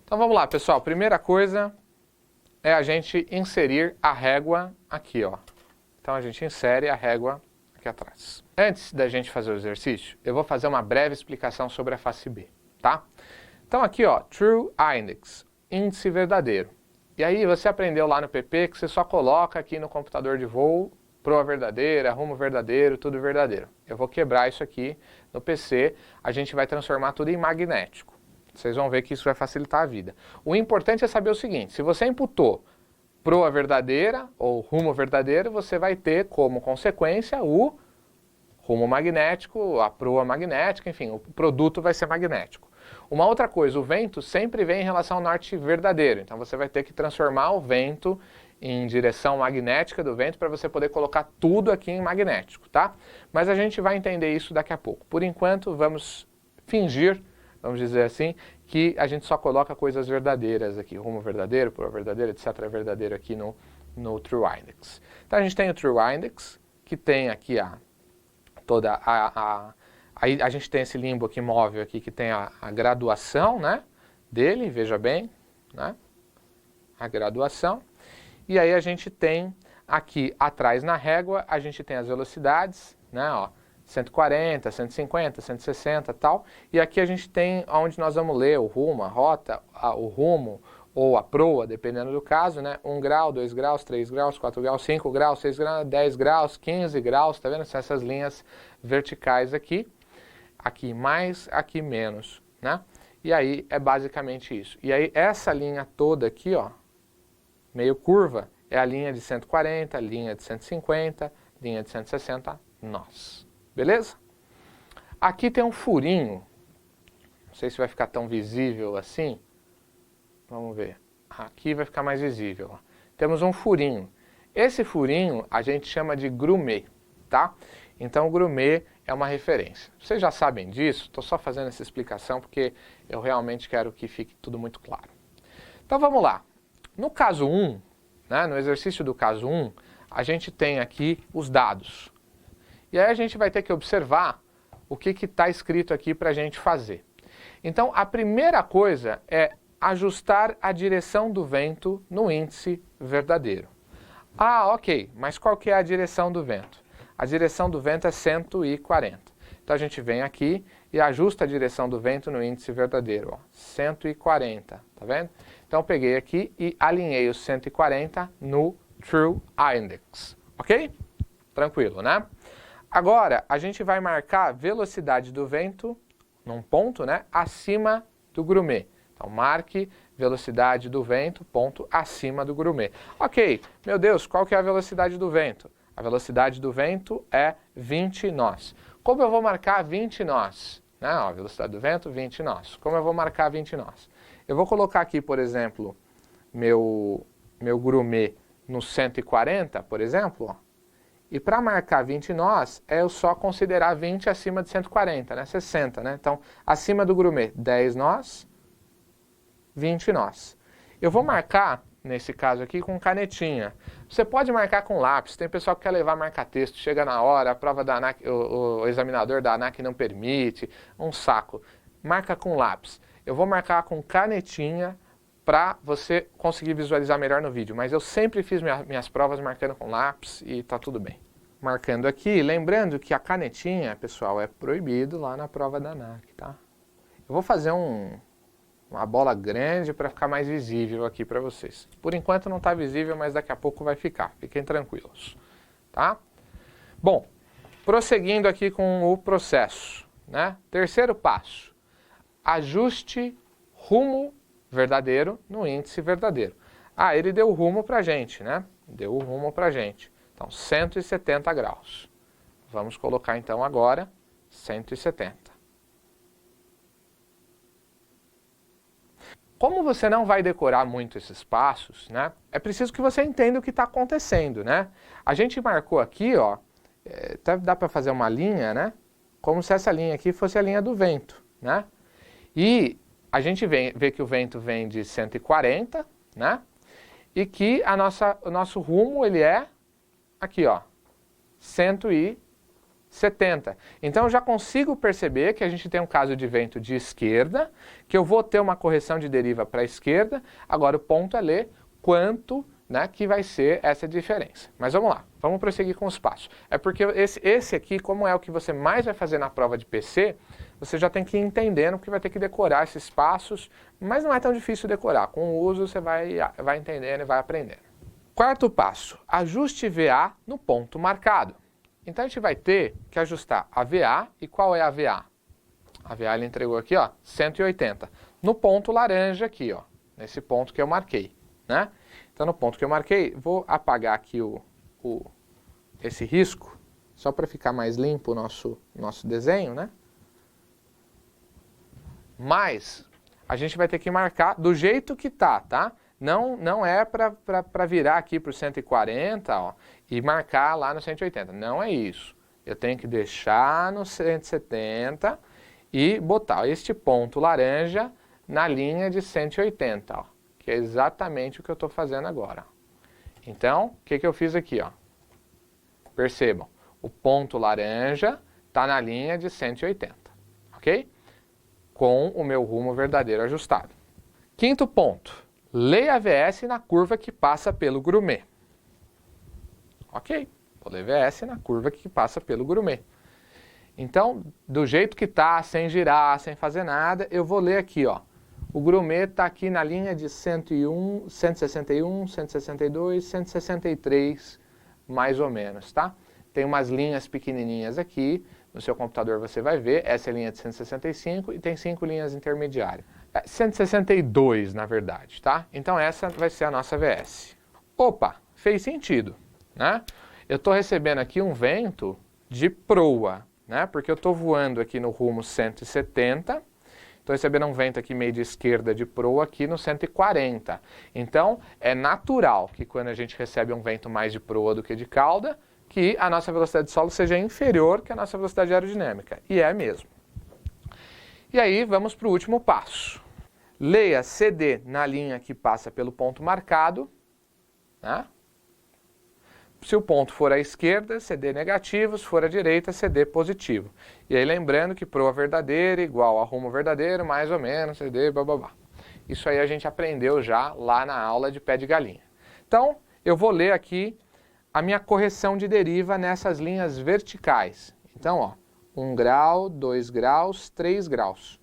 Então vamos lá, pessoal. Primeira coisa é a gente inserir a régua aqui, ó. Então a gente insere a régua aqui atrás. Antes da gente fazer o exercício, eu vou fazer uma breve explicação sobre a face B, tá? Então aqui, ó, True Index, índice verdadeiro. E aí você aprendeu lá no PP que você só coloca aqui no computador de voo proa verdadeira, rumo verdadeiro, tudo verdadeiro. Eu vou quebrar isso aqui no PC, a gente vai transformar tudo em magnético. Vocês vão ver que isso vai facilitar a vida. O importante é saber o seguinte, se você imputou proa verdadeira ou rumo verdadeiro, você vai ter como consequência o rumo magnético, a proa magnética, enfim, o produto vai ser magnético. Uma outra coisa, o vento sempre vem em relação ao norte verdadeiro, então você vai ter que transformar o vento em direção magnética do vento para você poder colocar tudo aqui em magnético, tá? Mas a gente vai entender isso daqui a pouco. Por enquanto, vamos fingir, vamos dizer assim, que a gente só coloca coisas verdadeiras aqui, rumo verdadeiro, proa verdadeira, etc. verdadeiro aqui no True Index. Então a gente tem o True Index, que tem aqui aí a gente tem esse limbo aqui móvel aqui, que tem a graduação, né, dele, veja bem, né, a graduação. E aí a gente tem aqui atrás na régua, a gente tem as velocidades, né, ó, 140, 150, 160 e tal. E aqui a gente tem onde nós vamos ler o rumo, a rota, o rumo ou a proa, dependendo do caso, né? 1 grau, 2 graus, 3 graus, 4 graus, 5 graus, 6 graus, 10 graus, 15 graus, tá vendo? São essas linhas verticais aqui. Aqui mais, aqui menos, né? E aí é basicamente isso. E aí essa linha toda aqui, ó, meio curva, é a linha de 140, linha de 150, linha de 160 nós. Beleza? Aqui tem um furinho, não sei se vai ficar tão visível assim, vamos ver, aqui vai ficar mais visível. Ó. Temos um furinho, esse furinho a gente chama de grumê, tá? Então o grumê é uma referência. Vocês já sabem disso, estou só fazendo essa explicação porque eu realmente quero que fique tudo muito claro. Então vamos lá, no caso 1, né, no exercício do caso 1, a gente tem aqui os dados. E aí a gente vai ter que observar o que está escrito aqui para a gente fazer. Então, a primeira coisa é ajustar a direção do vento no índice verdadeiro. Ah, ok, mas qual que é a direção do vento? A direção do vento é 140. Então a gente vem aqui e ajusta a direção do vento no índice verdadeiro, ó, 140, tá vendo? Então eu peguei aqui e alinhei os 140 no True Index, ok? Tranquilo, né? Agora, a gente vai marcar a velocidade do vento, num ponto, né, acima do grumê. Então, marque velocidade do vento, ponto acima do grumê. Ok, meu Deus, qual que é a velocidade do vento? A velocidade do vento é 20 nós. Como eu vou marcar 20 nós? Né, ó, a velocidade do vento, 20 nós. Como eu vou marcar 20 nós? Eu vou colocar aqui, por exemplo, meu grumê no 140, por exemplo, ó. E para marcar 20 nós, é eu só considerar 20 acima de 140, né? 60, né? Então, acima do grumê, 10 nós, 20 nós. Eu vou marcar, nesse caso aqui, com canetinha. Você pode marcar com lápis, tem pessoal que quer levar marca-texto, chega na hora, a prova da ANAC, o examinador da ANAC não permite, um saco. Marca com lápis. Eu vou marcar com canetinha, para você conseguir visualizar melhor no vídeo. Mas eu sempre fiz minhas provas marcando com lápis e tá tudo bem. Marcando aqui, lembrando que a canetinha, pessoal, é proibido lá na prova da ANAC, tá? Eu vou fazer uma bola grande para ficar mais visível aqui para vocês. Por enquanto não está visível, mas daqui a pouco vai ficar. Fiquem tranquilos, tá? Bom, prosseguindo aqui com o processo, né? Terceiro passo, ajuste rumo verdadeiro no índice verdadeiro. Ah, ele deu o rumo para a gente, né? Deu o rumo para a gente. Então, 170 graus. Vamos colocar então agora 170. Como você não vai decorar muito esses passos, né? É preciso que você entenda o que está acontecendo, né? A gente marcou aqui, ó, até dá para fazer uma linha, né? Como se essa linha aqui fosse a linha do vento, né? E a gente vê que o vento vem de 140, né? E que o nosso rumo, ele é aqui, ó, 160. 70. Então eu já consigo perceber que a gente tem um caso de vento de esquerda, que eu vou ter uma correção de deriva para a esquerda. Agora o ponto é ler quanto, né, que vai ser essa diferença. Mas vamos lá, vamos prosseguir com os passos. É porque esse aqui, como é o que você mais vai fazer na prova de PC, você já tem que ir entendendo, porque vai ter que decorar esses passos, mas não é tão difícil decorar. Com o uso você vai entendendo e vai aprendendo. Quarto passo, ajuste VA no ponto marcado. Então a gente vai ter que ajustar a VA, e qual é a VA? A VA ele entregou aqui, ó, 180, no ponto laranja aqui, ó, nesse ponto que eu marquei, né? Então no ponto que eu marquei, vou apagar aqui esse risco, só para ficar mais limpo o nosso desenho, né? Mas a gente vai ter que marcar do jeito que tá? Não é para virar aqui para o 140, ó, e marcar lá no 180. Não é isso. Eu tenho que deixar no 170 e botar este ponto laranja na linha de 180, ó, que é exatamente o que eu estou fazendo agora. Então, o que eu fiz aqui? Ó? Percebam, o ponto laranja está na linha de 180, ok? Com o meu rumo verdadeiro ajustado. Quinto ponto. Leia a VS na curva que passa pelo grumê. Ok, vou ler VS na curva que passa pelo grumê. Então, do jeito que está, sem girar, sem fazer nada, eu vou ler aqui, ó. O grumê está aqui na linha de 101, 161, 162, 163, mais ou menos, tá? Tem umas linhas pequenininhas aqui, no seu computador você vai ver, essa é a linha de 165 e tem 5 linhas intermediárias. 162, na verdade, tá? Então essa vai ser a nossa VS. Opa, fez sentido, né? Eu estou recebendo aqui um vento de proa, né? Porque eu estou voando aqui no rumo 170, estou recebendo um vento aqui meio de esquerda de proa aqui no 140. Então é natural que quando a gente recebe um vento mais de proa do que de cauda, que a nossa velocidade de solo seja inferior que a nossa velocidade aerodinâmica. E é mesmo. E aí vamos para o último passo. Leia CD na linha que passa pelo ponto marcado, né? Se o ponto for à esquerda, CD negativo, se for à direita, CD positivo. E aí lembrando que proa verdadeira igual a rumo verdadeiro, mais ou menos, CD, bababá. Isso aí a gente aprendeu já lá na aula de pé de galinha. Então, eu vou ler aqui a minha correção de deriva nessas linhas verticais. Então, ó, 1 grau, 2 graus, 3 graus.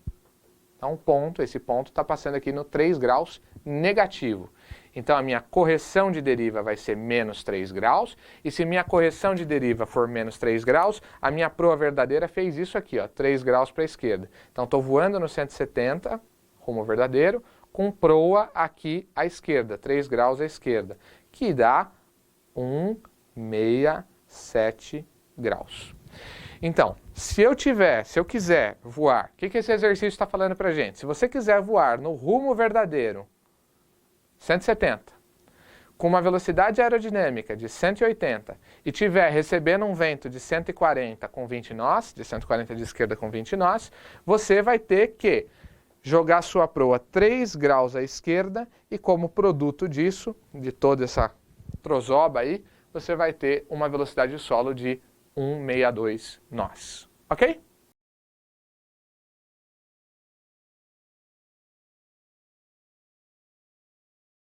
Então, esse ponto está passando aqui no 3 graus negativo. Então, a minha correção de deriva vai ser menos 3 graus. E se minha correção de deriva for menos 3 graus, a minha proa verdadeira fez isso aqui, ó, 3 graus para a esquerda. Então, estou voando no 170, rumo verdadeiro, com proa aqui à esquerda, 3 graus à esquerda, que dá 1,67 graus. Então, se eu quiser voar, o que esse exercício está falando para a gente? Se você quiser voar no rumo verdadeiro, 170, com uma velocidade aerodinâmica de 180 e estiver recebendo um vento de 140 com 20 nós, de 140 de esquerda com 20 nós, você vai ter que jogar sua proa 3 graus à esquerda e como produto disso, de toda essa trozoba aí, você vai ter uma velocidade de solo de 1,62 nós. Ok?